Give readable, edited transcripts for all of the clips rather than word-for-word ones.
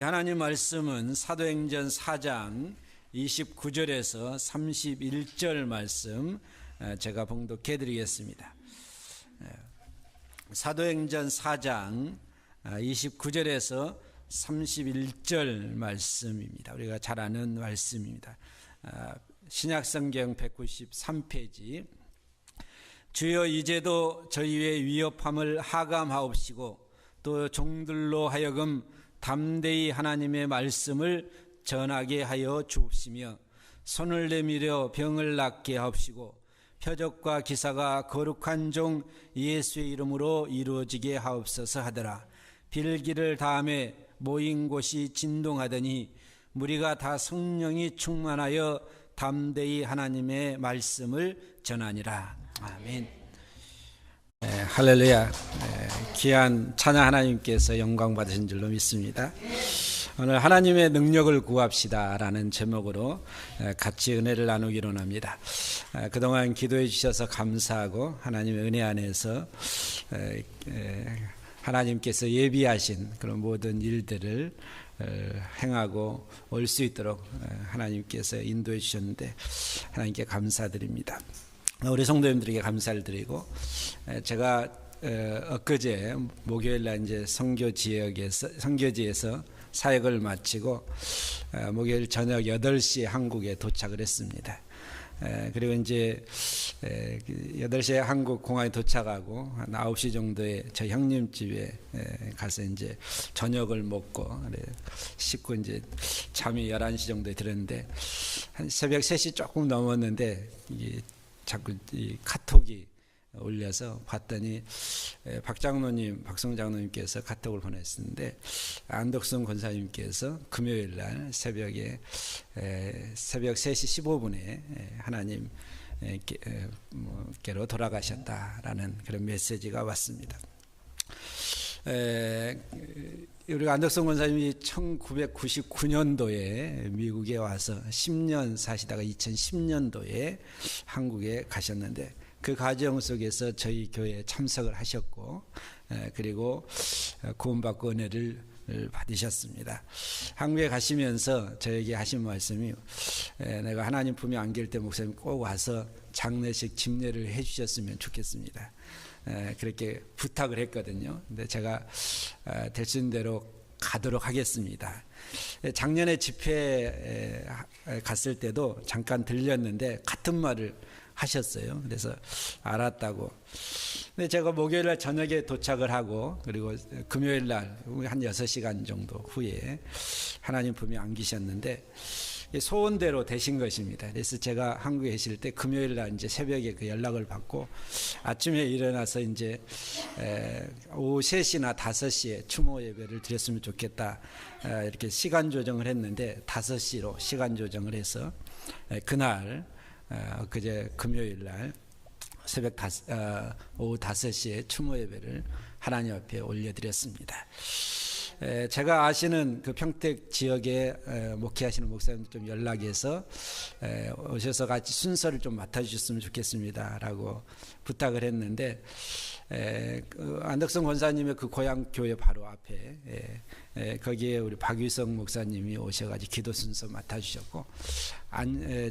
하나님 말씀은 사도행전 4장 29절에서 31절 말씀 제가 봉독해 드리겠습니다. 사도행전 4장 29절에서 31절 말씀입니다. 우리가 잘 아는 말씀입니다. 신약성경 193페이지. 주여 이제도 저희의 위협함을 하감하옵시고 또 종들로 하여금 담대히 하나님의 말씀을 전하게 하여 주옵시며 손을 내밀어 병을 낫게 하옵시고 표적과 기사가 거룩한 종 예수의 이름으로 이루어지게 하옵소서 하더라. 빌기를 다음에 모인 곳이 진동하더니 무리가 다 성령이 충만하여 담대히 하나님의 말씀을 전하니라. 아멘. 할렐루야. 귀한 찬양 하나님께서 영광 받으신 줄로 믿습니다. 오늘 하나님의 능력을 구합시다 라는 제목으로 같이 은혜를 나누기로 합니다. 그동안 기도해 주셔서 감사하고 하나님의 은혜 안에서 하나님께서 예비하신 그런 모든 일들을 행하고 올 수 있도록 하나님께서 인도해 주셨는데 하나님께 감사드립니다. 우리 성도님들에게 감사를 드리고, 제가 엊그제 목요일날 이제 선교지에서 사역을 마치고 목요일 저녁 8시에 한국에 도착을 했습니다. 그리고 이제 8시에 한국 공항에 도착하고 한 9시 정도에 저 형님 집에 가서 이제 저녁을 먹고 씻고 이제 잠이 11시 정도에 들었는데 한 새벽 3시 조금 넘었는데 이게 자꾸 이 카톡이 올려서 봤더니 박성 장로님께서 카톡을 보냈었는데 안덕순 권사님께서 금요일 날 새벽 3시 15분에 하나님께로 돌아가셨다라는 그런 메시지가 왔습니다. 우리 안덕순 권사님이 1999년도에 미국에 와서 10년 사시다가 2010년도에 한국에 가셨는데 그 과정 속에서 저희 교회에 참석을 하셨고 그리고 구원받고 은혜를 받으셨습니다. 한국에 가시면서 저에게 하신 말씀이 내가 하나님 품에 안길 때 목사님 꼭 와서 장례식 집례를 해 주셨으면 좋겠습니다. 그렇게 부탁을 했거든요. 근데 제가 될 수 있는 대로 가도록 하겠습니다. 작년에 집회 갔을 때도 잠깐 들렸는데 같은 말을 하셨어요. 그래서 알았다고. 근데 제가 목요일 날 저녁에 도착을 하고 그리고 금요일 날 한 6시간 정도 후에 하나님 품에 안기셨는데 소원대로 되신 것입니다. 그래서 제가 한국에 계실 때 금요일 날 이제 새벽에 그 연락을 받고 아침에 일어나서 이제 오후 3시나 5시에 추모 예배를 드렸으면 좋겠다. 이렇게 시간 조정을 했는데 5시로 시간 조정을 해서 그날 그제 금요일 날 오후 5시에 추모 예배를 하나님 앞에 올려드렸습니다. 제가 아시는 그 평택 지역에 목회하시는 목사님 좀 연락해서 오셔서 같이 순서를 좀 맡아주셨으면 좋겠습니다 라고 부탁을 했는데 안덕성 권사님의 그 고향 교회 바로 앞에 거기에 우리 박유성 목사님이 오셔가지고 기도 순서 맡아주셨고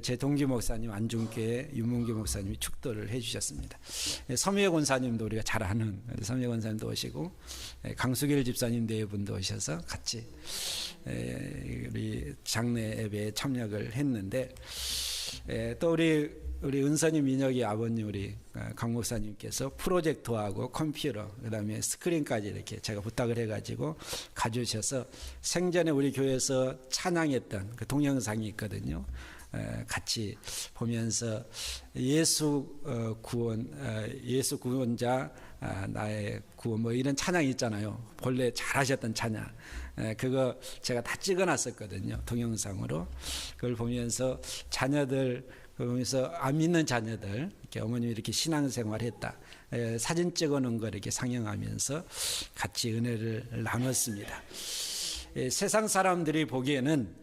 제 동기 목사님 안중교회 윤문기 목사님이 축도를 해주셨습니다. 서미애 권사님도 우리가 잘 아는 서미애 권사님도 오시고 강수길 집사님 네 분도 오셔서 같이 우리 장례 예배에 참여를 했는데 또 우리 은선이 민혁이 아버님 우리 강 목사님께서 프로젝터하고 컴퓨터 그다음에 스크린까지 이렇게 제가 부탁을 해가지고 가져오셔서 생전에 우리 교회에서 찬양했던 그 동영상이 있거든요. 같이 보면서 예수 구원자 나의 구원 뭐 이런 찬양이 있잖아요. 본래 잘하셨던 찬양 그거 제가 다 찍어놨었거든요. 동영상으로 그걸 보면서 자녀들 그러면서 안 믿는 자녀들 이렇게 어머님이 이렇게 신앙생활했다 사진 찍어놓은 거 이렇게 상영하면서 같이 은혜를 나눴습니다. 세상 사람들이 보기에는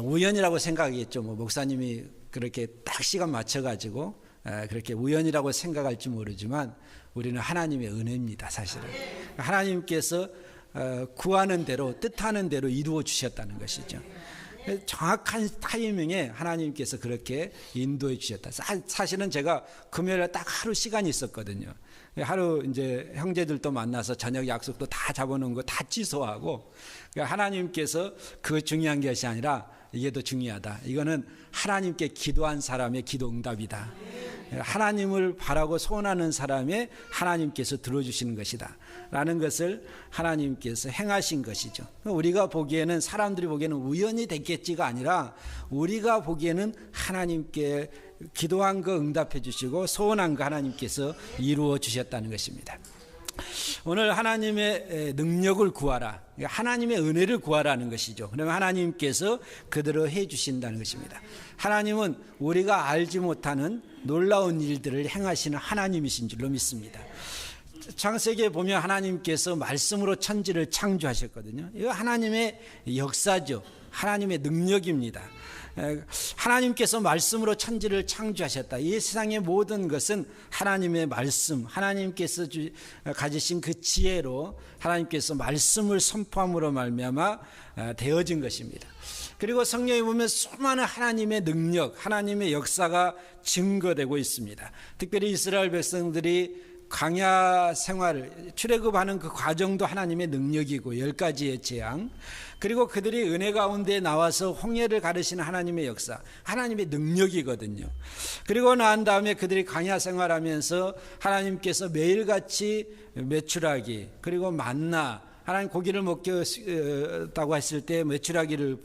우연이라고 생각하겠죠. 뭐 목사님이 그렇게 딱 시간 맞춰가지고 그렇게 우연이라고 생각할지 모르지만 우리는 하나님의 은혜입니다. 사실은 하나님께서 구하는 대로 뜻하는 대로 이루어 주셨다는 것이죠. 정확한 타이밍에 하나님께서 그렇게 인도해 주셨다. 사실은 제가 금요일에 딱 하루 시간이 있었거든요. 하루 이제 형제들도 만나서 저녁 약속도 다 잡아놓은 거 다 취소하고, 하나님께서 그 중요한 것이 아니라 이게 더 중요하다. 이거는 하나님께 기도한 사람의 기도 응답이다. 하나님을 바라고 소원하는 사람의 하나님께서 들어주시는 것이다 라는 것을 하나님께서 행하신 것이죠. 우리가 보기에는, 사람들이 보기에는 우연히 됐겠지가 아니라 우리가 보기에는 하나님께 기도한 거 응답해 주시고 소원한 거 하나님께서 이루어 주셨다는 것입니다. 오늘 하나님의 능력을 구하라, 하나님의 은혜를 구하라는 것이죠. 그러면 하나님께서 그대로 해 주신다는 것입니다. 하나님은 우리가 알지 못하는 놀라운 일들을 행하시는 하나님이신 줄로 믿습니다. 창세기에 보면 하나님께서 말씀으로 천지를 창조하셨거든요. 이거 하나님의 역사죠. 하나님의 능력입니다. 하나님께서 말씀으로 천지를 창조하셨다. 이 세상의 모든 것은 하나님의 말씀, 하나님께서 가지신 그 지혜로 하나님께서 말씀을 선포함으로 말미암아 되어진 것입니다. 그리고 성경에 보면 수많은 하나님의 능력, 하나님의 역사가 증거되고 있습니다. 특별히 이스라엘 백성들이 광야 생활을 출애굽하는 그 과정도 하나님의 능력이고 10가지의 재앙, 그리고 그들이 은혜 가운데 나와서 홍해를 가르시는 하나님의 역사, 하나님의 능력이거든요. 그리고 난 다음에 그들이 광야 생활하면서 하나님께서 매일같이 메추라기, 그리고 만나, 하나님 고기를 먹겠다고 했을 때 메추라기를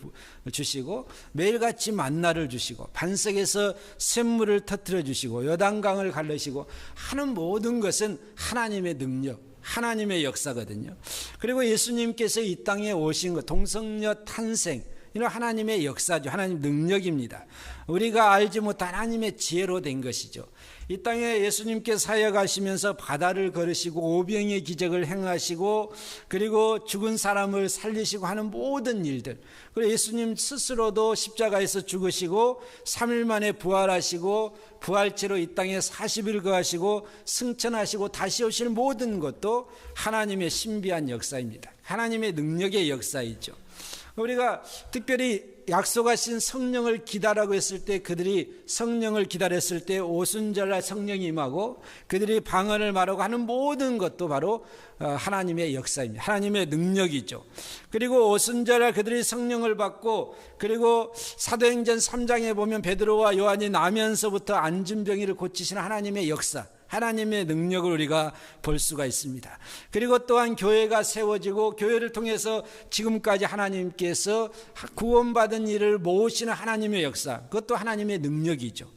주시고 매일같이 만나를 주시고 반석에서 샘물을 터뜨려 주시고 요단강을 갈르시고 하는 모든 것은 하나님의 능력, 하나님의 역사거든요. 그리고 예수님께서 이 땅에 오신 것, 동성녀 탄생, 이는 하나님의 역사죠. 하나님 능력입니다. 우리가 알지 못한 하나님의 지혜로 된 것이죠. 이 땅에 예수님께서 사역하시면서 바다를 걸으시고 오병이의 기적을 행하시고 그리고 죽은 사람을 살리시고 하는 모든 일들, 그리고 예수님 스스로도 십자가에서 죽으시고 3일 만에 부활하시고 부활체로 이 땅에 40일 거하시고 승천하시고 다시 오실 모든 것도 하나님의 신비한 역사입니다. 하나님의 능력의 역사이죠. 우리가 특별히 약속하신 성령을 기다라고 했을 때, 그들이 성령을 기다렸을 때 오순절날 성령이 임하고 그들이 방언을 말하고 하는 모든 것도 바로 하나님의 역사입니다. 하나님의 능력이죠. 그리고 오순절날 그들이 성령을 받고, 그리고 사도행전 3장에 보면 베드로와 요한이 나면서부터 안진병이를 고치시는 하나님의 역사, 하나님의 능력을 우리가 볼 수가 있습니다. 그리고 또한 교회가 세워지고 교회를 통해서 지금까지 하나님께서 구원받은 이를 모으시는 하나님의 역사, 그것도 하나님의 능력이죠.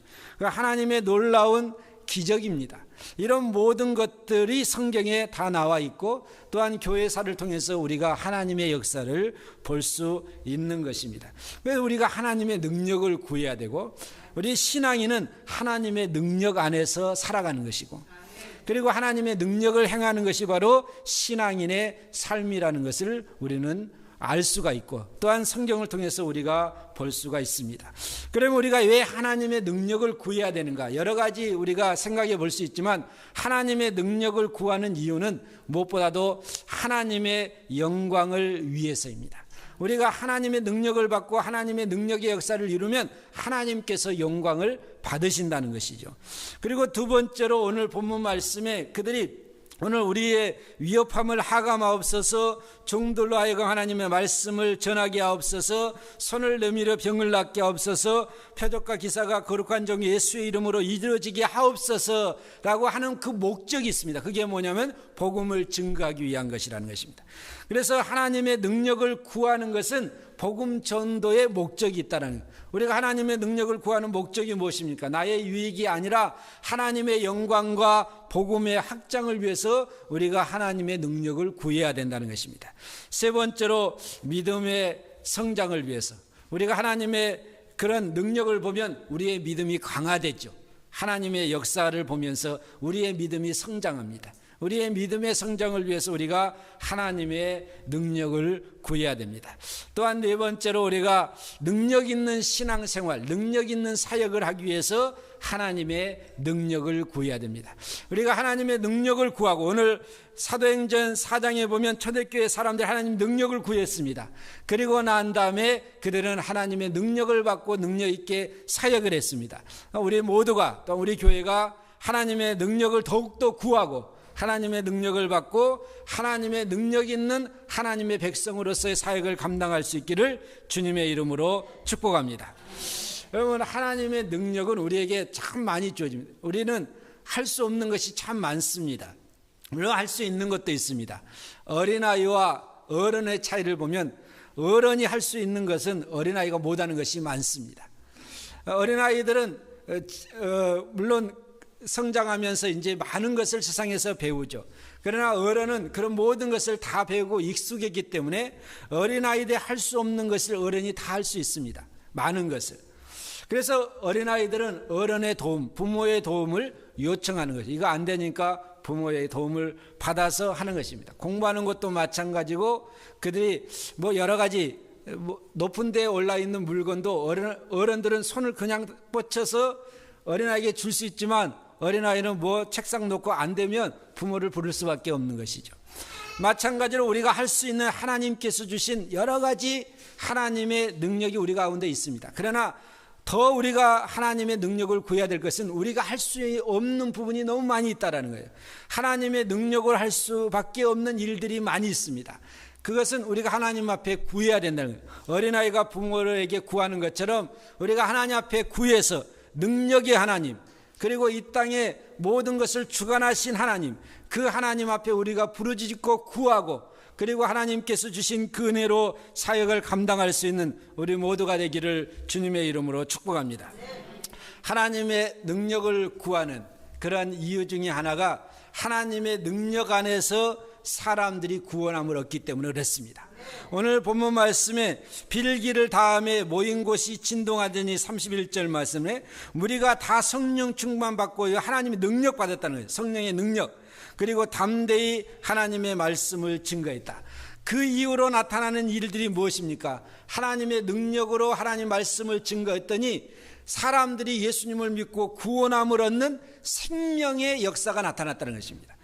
하나님의 놀라운 기적입니다. 이런 모든 것들이 성경에 다 나와 있고 또한 교회사를 통해서 우리가 하나님의 역사를 볼 수 있는 것입니다. 그래서 우리가 하나님의 능력을 구해야 되고, 우리 신앙인은 하나님의 능력 안에서 살아가는 것이고, 그리고 하나님의 능력을 행하는 것이 바로 신앙인의 삶이라는 것을 우리는 알 수가 있고 또한 성경을 통해서 우리가 볼 수가 있습니다. 그러면 우리가 왜 하나님의 능력을 구해야 되는가? 여러 가지 우리가 생각해 볼 수 있지만 하나님의 능력을 구하는 이유는 무엇보다도 하나님의 영광을 위해서입니다. 우리가 하나님의 능력을 받고 하나님의 능력의 역사를 이루면 하나님께서 영광을 받으신다는 것이죠. 그리고 두 번째로 오늘 본문 말씀에 그들이 오늘 우리의 위협함을 하감하옵소서, 종들로 하여금 하나님의 말씀을 전하게 하옵소서, 손을 내밀어 병을 낫게 하옵소서, 표적과 기사가 거룩한 종 예수의 이름으로 이루어지게 하옵소서 라고 하는 그 목적이 있습니다. 그게 뭐냐면 복음을 증거하기 위한 것이라는 것입니다. 그래서 하나님의 능력을 구하는 것은 복음 전도의 목적이 있다는 거예요. 우리가 하나님의 능력을 구하는 목적이 무엇입니까? 나의 유익이 아니라 하나님의 영광과 복음의 확장을 위해서 우리가 하나님의 능력을 구해야 된다는 것입니다. 세 번째로 믿음의 성장을 위해서, 우리가 하나님의 그런 능력을 보면 우리의 믿음이 강화되죠. 하나님의 역사를 보면서 우리의 믿음이 성장합니다. 우리의 믿음의 성장을 위해서 우리가 하나님의 능력을 구해야 됩니다. 또한 네 번째로 우리가 능력 있는 신앙생활, 능력 있는 사역을 하기 위해서 하나님의 능력을 구해야 됩니다. 우리가 하나님의 능력을 구하고, 오늘 사도행전 4장에 보면 초대교회 사람들이 하나님 능력을 구했습니다. 그리고 난 다음에 그들은 하나님의 능력을 받고 능력 있게 사역을 했습니다. 우리 모두가, 또 우리 교회가 하나님의 능력을 더욱더 구하고 하나님의 능력을 받고 하나님의 능력 있는 하나님의 백성으로서의 사역을 감당할 수 있기를 주님의 이름으로 축복합니다. 여러분, 하나님의 능력은 우리에게 참 많이 주어집니다. 우리는 할 수 없는 것이 참 많습니다. 물론 할 수 있는 것도 있습니다. 어린아이와 어른의 차이를 보면 어른이 할 수 있는 것은 어린아이가 못하는 것이 많습니다. 어린아이들은 물론 성장하면서 이제 많은 것을 세상에서 배우죠. 그러나 어른은 그런 모든 것을 다 배우고 익숙했기 때문에 어린아이들이 할 수 없는 것을 어른이 다 할 수 있습니다. 많은 것을. 그래서 어린아이들은 어른의 도움, 부모의 도움을 요청하는 것이죠. 이거 안 되니까 부모의 도움을 받아서 하는 것입니다. 공부하는 것도 마찬가지고, 그들이 여러 가지 높은 데에 올라 있는 물건도 어른들은 손을 그냥 뻗쳐서 어린아이에게 줄 수 있지만, 어린아이는 책상 놓고 안 되면 부모를 부를 수밖에 없는 것이죠. 마찬가지로 우리가 할 수 있는 하나님께서 주신 여러 가지 하나님의 능력이 우리 가운데 있습니다. 그러나 더 우리가 하나님의 능력을 구해야 될 것은 우리가 할 수 없는 부분이 너무 많이 있다는 거예요. 하나님의 능력을 할 수밖에 없는 일들이 많이 있습니다. 그것은 우리가 하나님 앞에 구해야 된다는 거예요. 어린아이가 부모에게 구하는 것처럼 우리가 하나님 앞에 구해서 능력의 하나님, 그리고 이 땅의 모든 것을 주관하신 하나님, 그 하나님 앞에 우리가 부르짖고 구하고, 그리고 하나님께서 주신 그 은혜로 사역을 감당할 수 있는 우리 모두가 되기를 주님의 이름으로 축복합니다. 하나님의 능력을 구하는 그러한 이유 중에 하나가 하나님의 능력 안에서 사람들이 구원함을 얻기 때문에 그렇습니다. 오늘 본문 말씀에 빌기를 다음에 모인 곳이 진동하더니 31절 말씀에 무리가 다 성령 충만받고 하나님의 능력 받았다는 거예요. 성령의 능력. 그리고 담대히 하나님의 말씀을 증거했다. 그 이후로 나타나는 일들이 무엇입니까? 하나님의 능력으로 하나님 말씀을 증거했더니 사람들이 예수님을 믿고 구원함을 얻는 생명의 역사가 나타났다는 것입니다.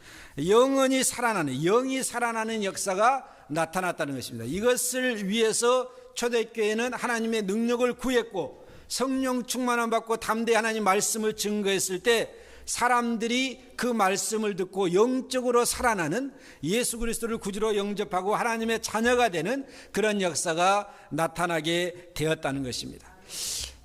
영원히 살아나는, 영이 살아나는 역사가 나타났다는 것입니다. 이것을 위해서 초대교회는 하나님의 능력을 구했고 성령 충만함 받고 담대히 하나님 말씀을 증거했을 때 사람들이 그 말씀을 듣고 영적으로 살아나는, 예수 그리스도를 구주로 영접하고 하나님의 자녀가 되는 그런 역사가 나타나게 되었다는 것입니다.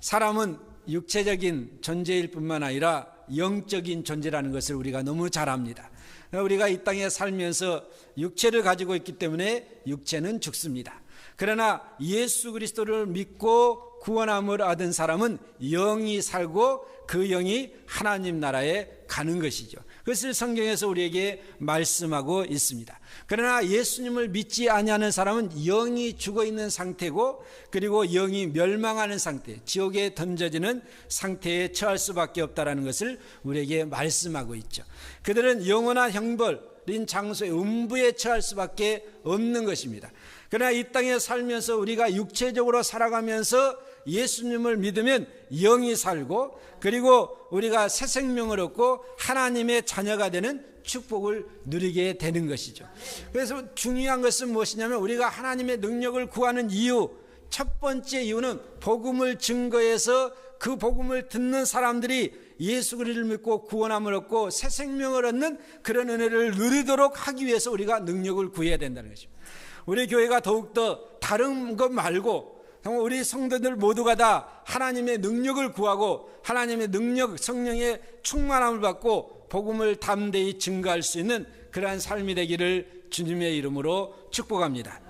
사람은 육체적인 존재일 뿐만 아니라 영적인 존재라는 것을 우리가 너무 잘 압니다. 우리가 이 땅에 살면서 육체를 가지고 있기 때문에 육체는 죽습니다. 그러나 예수 그리스도를 믿고 구원함을 얻은 사람은 영이 살고 그 영이 하나님 나라에 가는 것이죠. 그것을 성경에서 우리에게 말씀하고 있습니다. 그러나 예수님을 믿지 아니하는 사람은 영이 죽어있는 상태고, 그리고 영이 멸망하는 상태, 지옥에 던져지는 상태에 처할 수밖에 없다는 것을 우리에게 말씀하고 있죠. 그들은 영원한 형벌인 장소의 음부에 처할 수밖에 없는 것입니다. 그러나 이 땅에 살면서 우리가 육체적으로 살아가면서 예수님을 믿으면 영이 살고, 그리고 우리가 새 생명을 얻고 하나님의 자녀가 되는 축복을 누리게 되는 것이죠. 그래서 중요한 것은 무엇이냐면 우리가 하나님의 능력을 구하는 이유, 첫 번째 이유는 복음을 증거해서 그 복음을 듣는 사람들이 예수 그리스도를 믿고 구원함을 얻고 새 생명을 얻는 그런 은혜를 누리도록 하기 위해서 우리가 능력을 구해야 된다는 것입니다. 우리 교회가 더욱더 다른 것 말고 우리 성도들 모두가 다 하나님의 능력을 구하고 하나님의 능력, 성령의 충만함을 받고 복음을 담대히 증거할 수 있는 그러한 삶이 되기를 주님의 이름으로 축복합니다.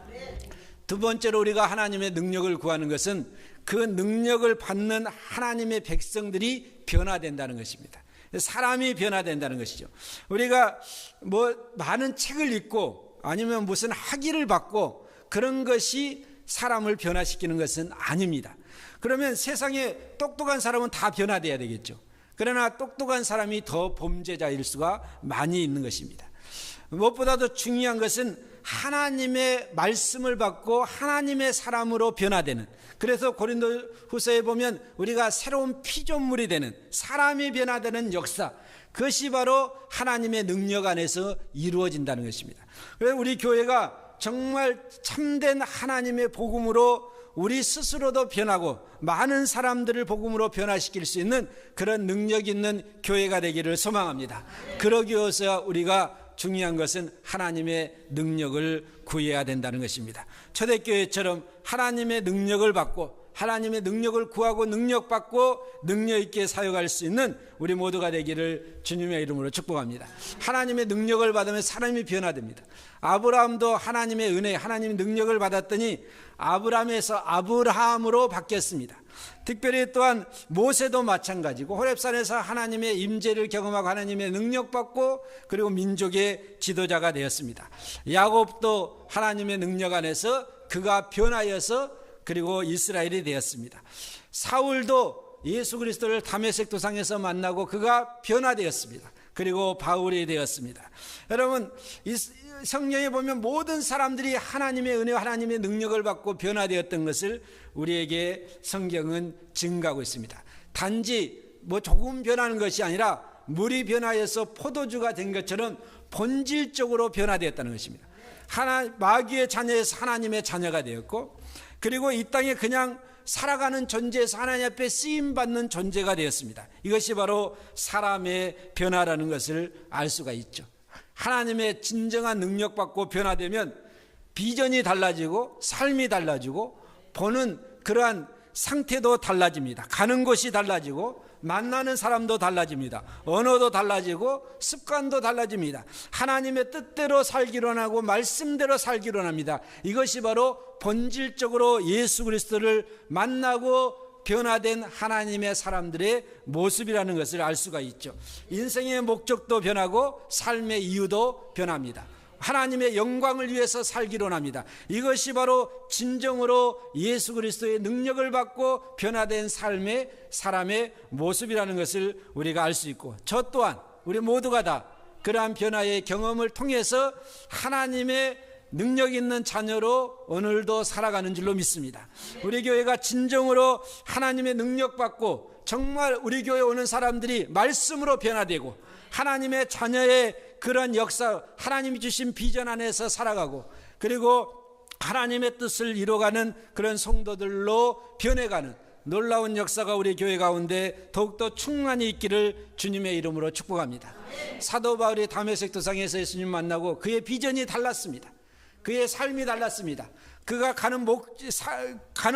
두 번째로 우리가 하나님의 능력을 구하는 것은 그 능력을 받는 하나님의 백성들이 변화된다는 것입니다. 사람이 변화된다는 것이죠. 우리가 많은 책을 읽고 아니면 무슨 학위를 받고 그런 것이 사람을 변화시키는 것은 아닙니다. 그러면 세상에 똑똑한 사람은 다 변화돼야 되겠죠. 그러나 똑똑한 사람이 더 범죄자일 수가 많이 있는 것입니다. 무엇보다도 중요한 것은 하나님의 말씀을 받고 하나님의 사람으로 변화되는, 그래서 고린도후서에 보면 우리가 새로운 피조물이 되는, 사람이 변화되는 역사, 그것이 바로 하나님의 능력 안에서 이루어진다는 것입니다. 그래서 우리 교회가 정말 참된 하나님의 복음으로 우리 스스로도 변하고 많은 사람들을 복음으로 변화시킬 수 있는 그런 능력 있는 교회가 되기를 소망합니다. 그러기 위해서 우리가 중요한 것은 하나님의 능력을 구해야 된다는 것입니다. 초대교회처럼 하나님의 능력을 받고 하나님의 능력을 구하고 능력받고 능력 있게 사역할 수 있는 우리 모두가 되기를 주님의 이름으로 축복합니다. 하나님의 능력을 받으면 사람이 변화됩니다. 아브라함도 하나님의 은혜, 하나님의 능력을 받았더니 아브라함에서 아브라함으로 바뀌었습니다. 특별히 또한 모세도 마찬가지고 호렙산에서 하나님의 임재를 경험하고 하나님의 능력받고 그리고 민족의 지도자가 되었습니다. 야곱도 하나님의 능력 안에서 그가 변하여서 그리고 이스라엘이 되었습니다. 사울도 예수 그리스도를 다메섹 도상에서 만나고 그가 변화되었습니다. 그리고 바울이 되었습니다. 여러분, 이 성경에 보면 모든 사람들이 하나님의 은혜와 하나님의 능력을 받고 변화되었던 것을 우리에게 성경은 증가하고 있습니다. 단지 조금 변하는 것이 아니라 물이 변화해서 포도주가 된 것처럼 본질적으로 변화되었다는 것입니다. 마귀의 자녀에서 하나님의 자녀가 되었고, 그리고 이 땅에 그냥 살아가는 존재에서 하나님 앞에 쓰임받는 존재가 되었습니다. 이것이 바로 사람의 변화라는 것을 알 수가 있죠. 하나님의 진정한 능력 받고 변화되면 비전이 달라지고 삶이 달라지고 보는 그러한 상태도 달라집니다. 가는 곳이 달라지고 만나는 사람도 달라집니다. 언어도 달라지고 습관도 달라집니다. 하나님의 뜻대로 살기로 하고 말씀대로 살기로 합니다. 이것이 바로 본질적으로 예수 그리스도를 만나고 변화된 하나님의 사람들의 모습이라는 것을 알 수가 있죠. 인생의 목적도 변하고 삶의 이유도 변합니다. 하나님의 영광을 위해서 살기로 합니다. 이것이 바로 진정으로 예수 그리스도의 능력을 받고 변화된 삶의 사람의 모습이라는 것을 우리가 알 수 있고, 저 또한 우리 모두가 다 그러한 변화의 경험을 통해서 하나님의 능력 있는 자녀로 오늘도 살아가는 줄로 믿습니다. 우리 교회가 진정으로 하나님의 능력 받고 정말 우리 교회에 오는 사람들이 말씀으로 변화되고 하나님의 자녀의 그런 역사, 하나님이 주신 비전 안에서 살아가고 그리고 하나님의 뜻을 이뤄가는 그런 성도들로 변해가는 놀라운 역사가 우리 교회 가운데 더욱더 충만히 있기를 주님의 이름으로 축복합니다. 사도 바울이 다메섹 도상에서 예수님 만나고 그의 비전이 달랐습니다. 그의 삶이 달랐습니다. 그가 가는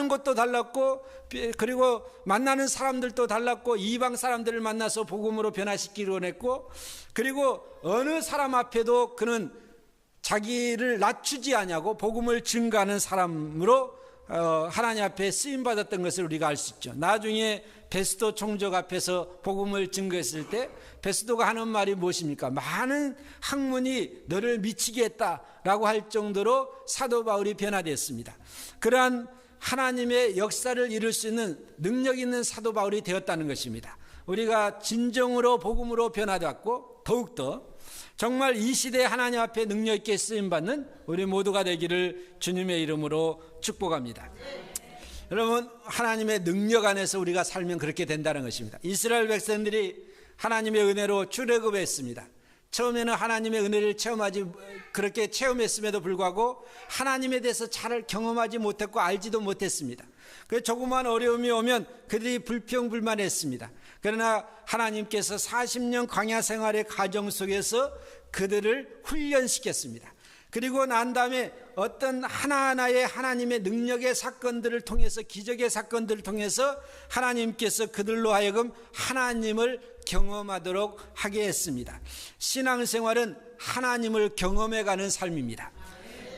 것도 달랐고 그리고 만나는 사람들도 달랐고 이방 사람들을 만나서 복음으로 변화시키기로 했고, 그리고 어느 사람 앞에도 그는 자기를 낮추지 아니하고 복음을 증거하는 사람으로 하나님 앞에 쓰임받았던 것을 우리가 알 수 있죠. 나중에 베스도 총적 앞에서 복음을 증거했을 때 베스도가 하는 말이 무엇입니까? 많은 학문이 너를 미치게 했다라고 할 정도로 사도 바울이 변화됐습니다. 그러한 하나님의 역사를 이룰 수 있는 능력 있는 사도 바울이 되었다는 것입니다. 우리가 진정으로 복음으로 변화되었고 더욱더 정말 이 시대에 하나님 앞에 능력 있게 쓰임받는 우리 모두가 되기를 주님의 이름으로 축복합니다. 여러분, 하나님의 능력 안에서 우리가 살면 그렇게 된다는 것입니다. 이스라엘 백성들이 하나님의 은혜로 출애굽했습니다. 처음에는 하나님의 은혜를 그렇게 체험했음에도 불구하고 하나님에 대해서 잘 경험하지 못했고 알지도 못했습니다. 그래서 조그만 어려움이 오면 그들이 불평불만했습니다. 그러나 하나님께서 40년 광야 생활의 과정 속에서 그들을 훈련시켰습니다. 그리고 난 다음에 어떤 하나하나의 하나님의 능력의 사건들을 통해서, 기적의 사건들을 통해서 하나님께서 그들로 하여금 하나님을 경험하도록 하게 했습니다. 신앙생활은 하나님을 경험해가는 삶입니다.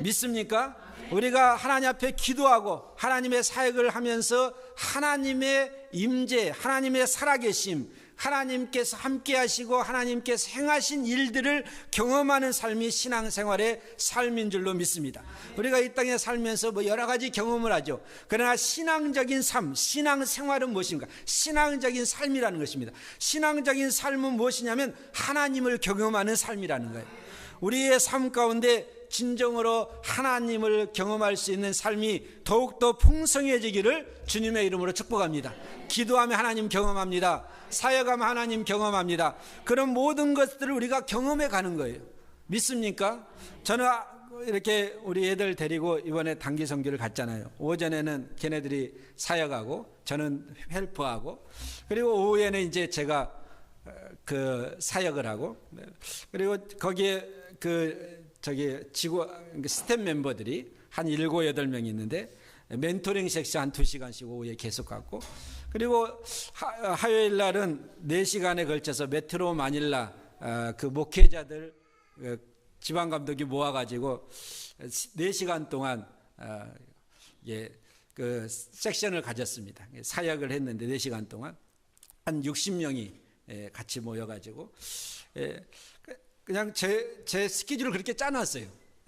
믿습니까? 우리가 하나님 앞에 기도하고 하나님의 사역을 하면서 하나님의 임재, 하나님의 살아계심, 하나님께서 함께 하시고 하나님께서 행하신 일들을 경험하는 삶이 신앙생활의 삶인 줄로 믿습니다. 우리가 이 땅에 살면서 여러 가지 경험을 하죠. 그러나 신앙적인 삶, 신앙생활은 무엇인가? 신앙적인 삶이라는 것입니다. 신앙적인 삶은 무엇이냐면 하나님을 경험하는 삶이라는 거예요. 우리의 삶 가운데 진정으로 하나님을 경험할 수 있는 삶이 더욱더 풍성해지기를 주님의 이름으로 축복합니다. 기도하면 하나님 경험합니다. 사역하면 하나님 경험합니다. 그런 모든 것들을 우리가 경험해 가는 거예요. 믿습니까? 저는 이렇게 우리 애들 데리고 이번에 단기 선교를 갔잖아요. 오전에는 걔네들이 사역하고 저는 헬퍼하고, 그리고 오후에는 이제 제가 그 사역을 하고, 그리고 거기에 스텝 멤버들이 한 7, 8명이 있는데 멘토링 섹션 한 2시간씩 오후에 계속 갖고, 그리고 화요일 날은 4시간에 걸쳐서 메트로 마닐라 그 목회자들 지방 감독이 모아가지고 4시간 동안 그 섹션을 가졌습니다. 사역을 했는데 4시간 동안 한 60명이 같이 모여가지고 그냥 제 스케줄을 그렇게 짜놨어요.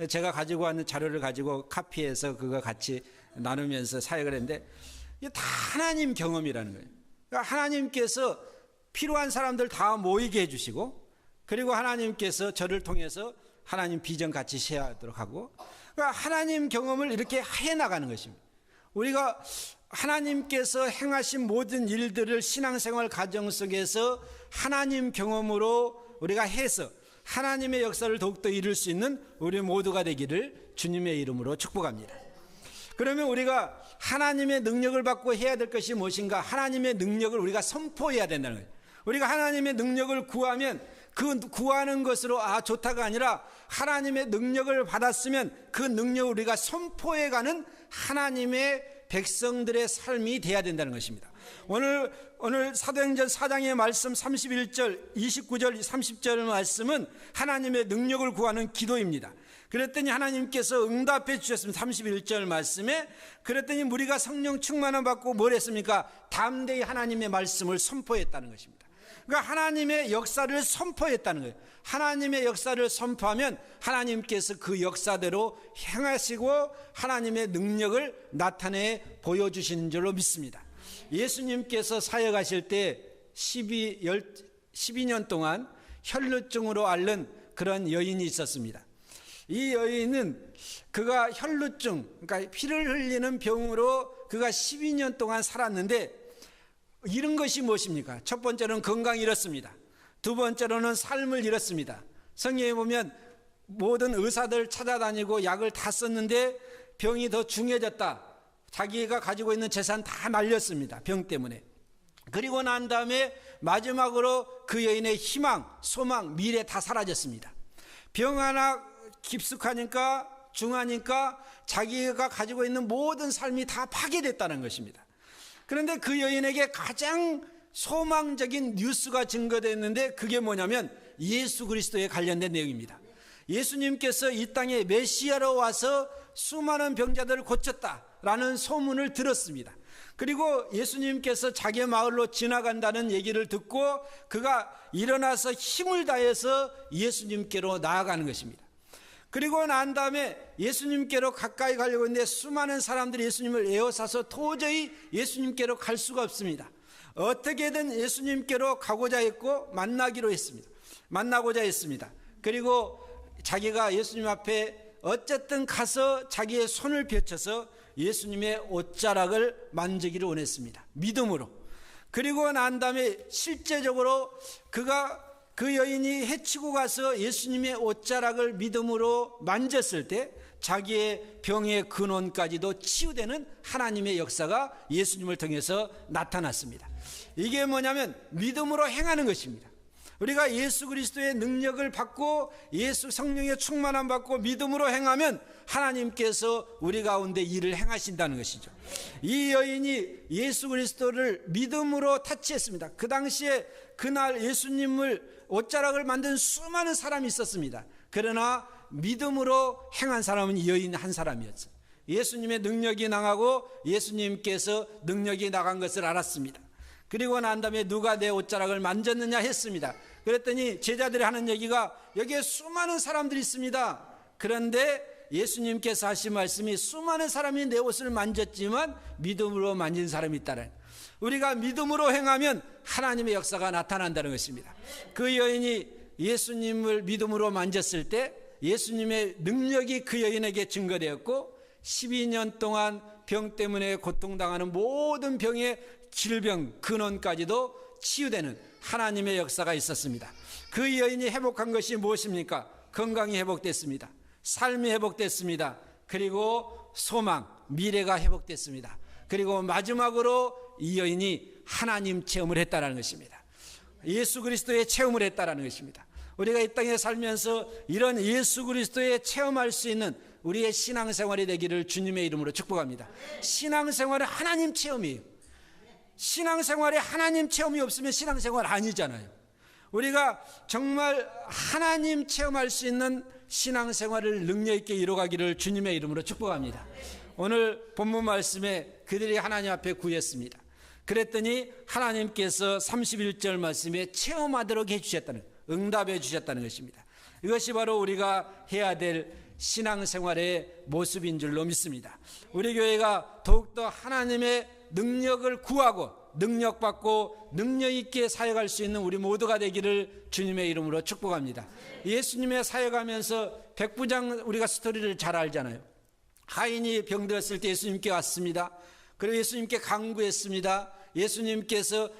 제가 가지고 왔는 자료를 가지고 카피해서 그거 같이 나누면서 사역을 했는데 이게 다 하나님 경험이라는 거예요. 그러니까 하나님께서 필요한 사람들 다 모이게 해주시고, 그리고 하나님께서 저를 통해서 하나님 비전 같이 쉐어하도록 하고, 그러니까 하나님 경험을 이렇게 해나가는 것입니다. 우리가 하나님께서 행하신 모든 일들을 신앙생활 가정 속에서 하나님 경험으로 우리가 해서 하나님의 역사를 더욱더 이룰 수 있는 우리 모두가 되기를 주님의 이름으로 축복합니다. 그러면 우리가 하나님의 능력을 받고 해야 될 것이 무엇인가? 하나님의 능력을 우리가 선포해야 된다는 거예요. 우리가 하나님의 능력을 구하면 그 구하는 것으로 좋다가 아니라 하나님의 능력을 받았으면 그 능력을 우리가 선포해가는 하나님의 백성들의 삶이 돼야 된다는 것입니다. 오늘 사도행전 4장의 말씀 31절, 29절, 30절 말씀은 하나님의 능력을 구하는 기도입니다. 그랬더니 하나님께서 응답해 주셨습니다. 31절 말씀에 그랬더니 우리가 성령 충만을 받고 뭘 했습니까? 담대히 하나님의 말씀을 선포했다는 것입니다. 그러니까 하나님의 역사를 선포했다는 거예요. 하나님의 역사를 선포하면 하나님께서 그 역사대로 행하시고 하나님의 능력을 나타내 보여주시는 줄로 믿습니다. 예수님께서 사역하실 때 12년 동안 혈루증으로 앓는 그런 여인이 있었습니다. 이 여인은 그가 혈루증, 그러니까 피를 흘리는 병으로 그가 12년 동안 살았는데, 잃은 것이 무엇입니까? 첫 번째로는 건강 잃었습니다. 두 번째로는 삶을 잃었습니다. 성경에 보면 모든 의사들 찾아다니고 약을 다 썼는데 병이 더 중해졌다. 자기가 가지고 있는 재산 다 날렸습니다. 병 때문에. 그리고 난 다음에 마지막으로 그 여인의 희망, 소망, 미래 다 사라졌습니다. 병 하나 깊숙하니까 중하니까 자기가 가지고 있는 모든 삶이 다 파괴됐다는 것입니다. 그런데 그 여인에게 가장 소망적인 뉴스가 증거됐는데 그게 뭐냐면 예수 그리스도에 관련된 내용입니다. 예수님께서 이 땅에 메시아로 와서 수많은 병자들을 고쳤다라는 소문을 들었습니다. 그리고 예수님께서 자기 마을로 지나간다는 얘기를 듣고 그가 일어나서 힘을 다해서 예수님께로 나아가는 것입니다. 그리고 난 다음에 예수님께로 가까이 가려고 했는데 수많은 사람들이 예수님을 에워싸서 도저히 예수님께로 갈 수가 없습니다. 어떻게든 예수님께로 가고자 했고 만나고자 했습니다. 그리고 자기가 예수님 앞에 어쨌든 가서 자기의 손을 펼쳐서 예수님의 옷자락을 만지기를 원했습니다. 믿음으로. 그리고 난 다음에 실제적으로 그 여인이 해치고 가서 예수님의 옷자락을 믿음으로 만졌을 때 자기의 병의 근원까지도 치유되는 하나님의 역사가 예수님을 통해서 나타났습니다. 이게 뭐냐면 믿음으로 행하는 것입니다. 우리가 예수 그리스도의 능력을 받고 예수 성령의 충만함 받고 믿음으로 행하면 하나님께서 우리 가운데 일을 행하신다는 것이죠. 이 여인이 예수 그리스도를 믿음으로 타치했습니다. 그 당시에 그날 예수님을 옷자락을 만든 수많은 사람이 있었습니다. 그러나 믿음으로 행한 사람은 이 여인 한 사람이었어요. 예수님의 능력이 나가고 예수님께서 능력이 나간 것을 알았습니다. 그리고 난 다음에 누가 내 옷자락을 만졌느냐 했습니다. 그랬더니 제자들이 하는 얘기가 여기에 수많은 사람들이 있습니다. 그런데 예수님께서 하신 말씀이 수많은 사람이 내 옷을 만졌지만 믿음으로 만진 사람이 있다는, 우리가 믿음으로 행하면 하나님의 역사가 나타난다는 것입니다. 그 여인이 예수님을 믿음으로 만졌을 때 예수님의 능력이 그 여인에게 증거되었고 12년 동안 병 때문에 고통당하는 모든 병의 질병 근원까지도 치유되는 하나님의 역사가 있었습니다. 그 여인이 회복한 것이 무엇입니까? 건강이 회복됐습니다. 삶이 회복됐습니다. 그리고 소망, 미래가 회복됐습니다. 그리고 마지막으로 이 여인이 하나님 체험을 했다는 것입니다. 예수 그리스도의 체험을 했다는 것입니다. 우리가 이 땅에 살면서 이런 예수 그리스도의 체험할 수 있는 우리의 신앙생활이 되기를 주님의 이름으로 축복합니다. 신앙생활은 하나님 체험이에요. 신앙생활에 하나님 체험이 없으면 신앙생활 아니잖아요. 우리가 정말 하나님 체험할 수 있는 신앙생활을 능력 있게 이루어가기를 주님의 이름으로 축복합니다. 오늘 본문 말씀에 그들이 하나님 앞에 구했습니다. 그랬더니 하나님께서 31절 말씀에 체험하도록 해주셨다는, 응답해 주셨다는 것입니다. 이것이 바로 우리가 해야 될 신앙생활의 모습인 줄로 믿습니다. 우리 교회가 더욱더 하나님의 능력을 구하고 능력받고 능력 있게 사역할 수 있는 우리 모두가 되기를 주님의 이름으로 축복합니다. 예수님의 사역하면서 백부장 우리가 스토리를 잘 알잖아요. 하인이 병들었을 때 예수님께 왔습니다. 그리고 예수님께 간구했습니다. 예수님께서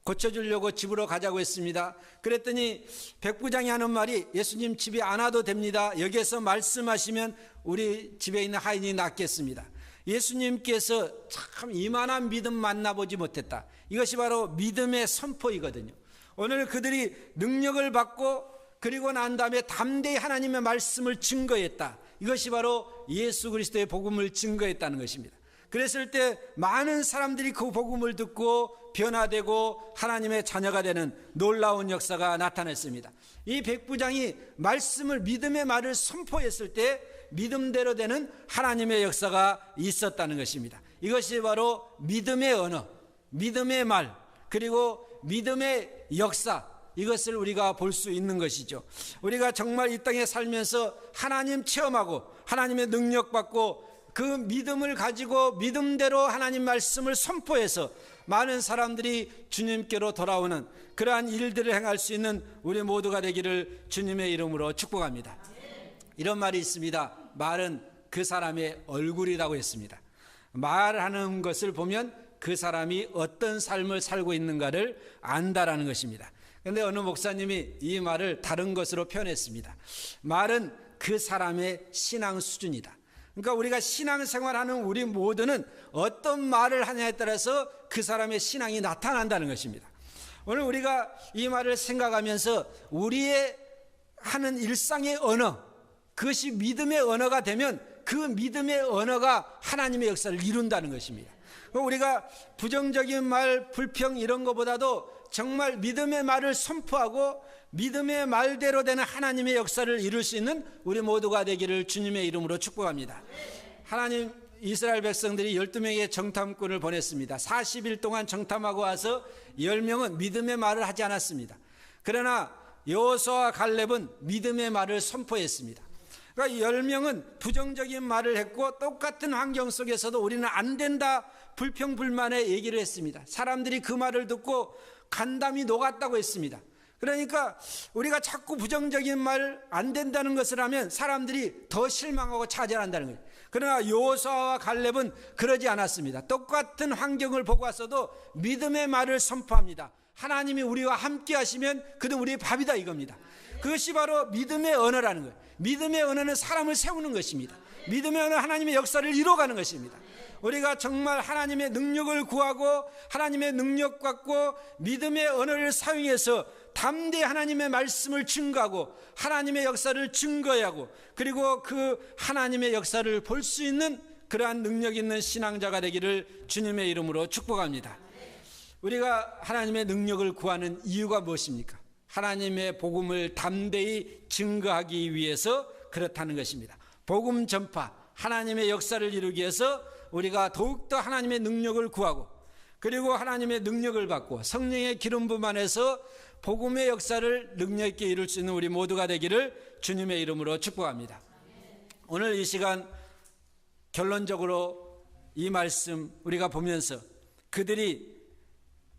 고쳐주려고 집으로 가자고 했습니다. 그랬더니 백부장이 하는 말이 예수님 집에 안 와도 됩니다. 여기에서 말씀하시면 우리 집에 있는 하인이 낫겠습니다. 예수님께서 참 이만한 믿음 만나보지 못했다. 이것이 바로 믿음의 선포이거든요. 오늘 그들이 능력을 받고 그리고 난 다음에 담대히 하나님의 말씀을 증거했다. 이것이 바로 예수 그리스도의 복음을 증거했다는 것입니다. 그랬을 때 많은 사람들이 그 복음을 듣고 변화되고 하나님의 자녀가 되는 놀라운 역사가 나타났습니다. 이 백부장이 말씀을, 믿음의 말을 선포했을 때 믿음대로 되는 하나님의 역사가 있었다는 것입니다. 이것이 바로 믿음의 언어, 믿음의 말, 그리고 믿음의 역사, 이것을 우리가 볼 수 있는 것이죠. 우리가 정말 이 땅에 살면서 하나님 체험하고 하나님의 능력 받고 그 믿음을 가지고 믿음대로 하나님 말씀을 선포해서 많은 사람들이 주님께로 돌아오는 그러한 일들을 행할 수 있는 우리 모두가 되기를 주님의 이름으로 축복합니다. 이런 말이 있습니다. 말은 그 사람의 얼굴이라고 했습니다. 말하는 것을 보면 그 사람이 어떤 삶을 살고 있는가를 안다라는 것입니다. 그런데 어느 목사님이 이 말을 다른 것으로 표현했습니다. 말은 그 사람의 신앙 수준이다. 그러니까 우리가 신앙생활하는 우리 모두는 어떤 말을 하냐에 따라서 그 사람의 신앙이 나타난다는 것입니다. 오늘 우리가 이 말을 생각하면서 우리의 하는 일상의 언어, 그것이 믿음의 언어가 되면 그 믿음의 언어가 하나님의 역사를 이룬다는 것입니다. 우리가 부정적인 말, 불평 이런 것보다도 정말 믿음의 말을 선포하고 믿음의 말대로 되는 하나님의 역사를 이룰 수 있는 우리 모두가 되기를 주님의 이름으로 축복합니다. 하나님, 이스라엘 백성들이 12명의 정탐꾼을 보냈습니다. 40일 동안 정탐하고 와서 10명은 믿음의 말을 하지 않았습니다. 그러나 여호수아와 갈렙은 믿음의 말을 선포했습니다. 그러니까 10명은 부정적인 말을 했고 똑같은 환경 속에서도 우리는 안 된다, 불평불만의 얘기를 했습니다. 사람들이 그 말을 듣고 간담이 녹았다고 했습니다. 그러니까 우리가 자꾸 부정적인 말 안 된다는 것을 하면 사람들이 더 실망하고 차별한다는 거예요. 그러나 여호수아와 갈렙은 그러지 않았습니다. 똑같은 환경을 보고 왔어도 믿음의 말을 선포합니다. 하나님이 우리와 함께 하시면 그는 우리의 밥이다, 이겁니다. 그것이 바로 믿음의 언어라는 거예요. 믿음의 언어는 사람을 세우는 것입니다. 믿음의 언어는 하나님의 역사를 이루어가는 것입니다. 우리가 정말 하나님의 능력을 구하고 하나님의 능력 갖고 믿음의 언어를 사용해서 담대히 하나님의 말씀을 증거하고 하나님의 역사를 증거해야 하고 그리고 그 하나님의 역사를 볼 수 있는 그러한 능력 있는 신앙자가 되기를 주님의 이름으로 축복합니다. 우리가 하나님의 능력을 구하는 이유가 무엇입니까? 하나님의 복음을 담대히 증거하기 위해서 그렇다는 것입니다. 복음 전파, 하나님의 역사를 이루기 위해서 우리가 더욱더 하나님의 능력을 구하고 그리고 하나님의 능력을 받고 성령의 기름 부음 안에서 복음의 역사를 능력 있게 이룰 수 있는 우리 모두가 되기를 주님의 이름으로 축복합니다. 오늘 이 시간 결론적으로 이 말씀 우리가 보면서 그들이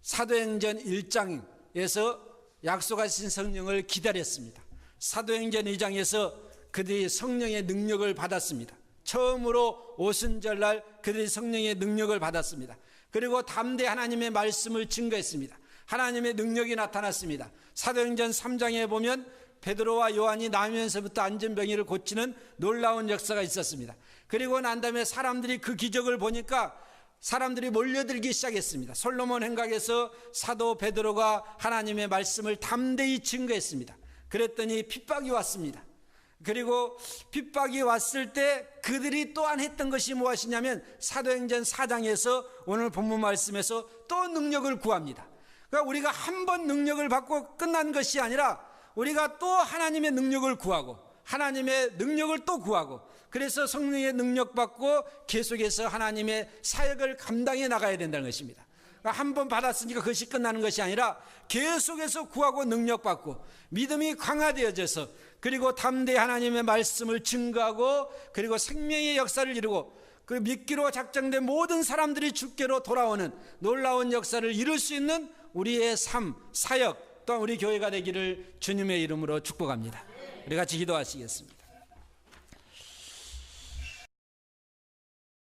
사도행전 1장에서 약속하신 성령을 기다렸습니다. 사도행전 2장에서 그들이 성령의 능력을 받았습니다. 처음으로 오순절날 그들이 성령의 능력을 받았습니다. 그리고 담대히 하나님의 말씀을 증거했습니다. 하나님의 능력이 나타났습니다. 사도행전 3장에 보면 베드로와 요한이 나면서부터 안전병이를 고치는 놀라운 역사가 있었습니다. 그리고 난 다음에 사람들이 그 기적을 보니까 사람들이 몰려들기 시작했습니다. 솔로몬 행각에서 사도 베드로가 하나님의 말씀을 담대히 증거했습니다. 그랬더니 핍박이 왔습니다. 그리고 핍박이 왔을 때 그들이 또한 했던 것이 무엇이냐면 사도행전 4장에서 오늘 본문 말씀에서 또 능력을 구합니다. 그러니까 우리가 한 번 능력을 받고 끝난 것이 아니라 우리가 또 하나님의 능력을 구하고 하나님의 능력을 또 구하고 그래서 성령의 능력 받고 계속해서 하나님의 사역을 감당해 나가야 된다는 것입니다. 그러니까 한 번 받았으니까 그것이 끝나는 것이 아니라 계속해서 구하고 능력 받고 믿음이 강화되어져서 그리고 담대히 하나님의 말씀을 증거하고 그리고 생명의 역사를 이루고 그 믿기로 작정된 모든 사람들이 주께로 돌아오는 놀라운 역사를 이룰 수 있는 우리의 삶, 사역 또한 우리 교회가 되기를 주님의 이름으로 축복합니다. 우리 같이 기도하시겠습니다.